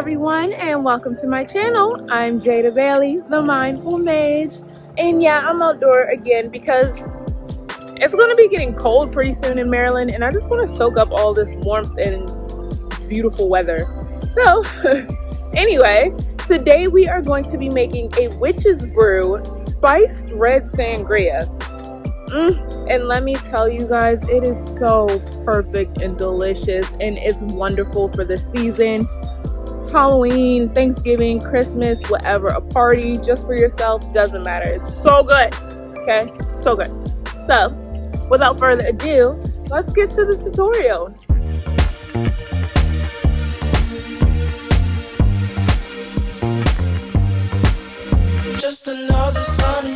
everyone, and welcome to my channel. I'm Jada Bailey, the Mindful Mage, and yeah, I'm outdoor again because it's going to be getting cold pretty soon in Maryland, and I just want to soak up all this warmth and beautiful weather. So anyway, today we are going to be making a Witches Brew Spiced Red Sangria. And let me tell you guys, it is so perfect and delicious, and it's wonderful for the season. Halloween, Thanksgiving, Christmas, whatever, a party just for yourself, doesn't matter. It's so good, okay? So good. So, without further ado, let's get to the tutorial. Just another sunny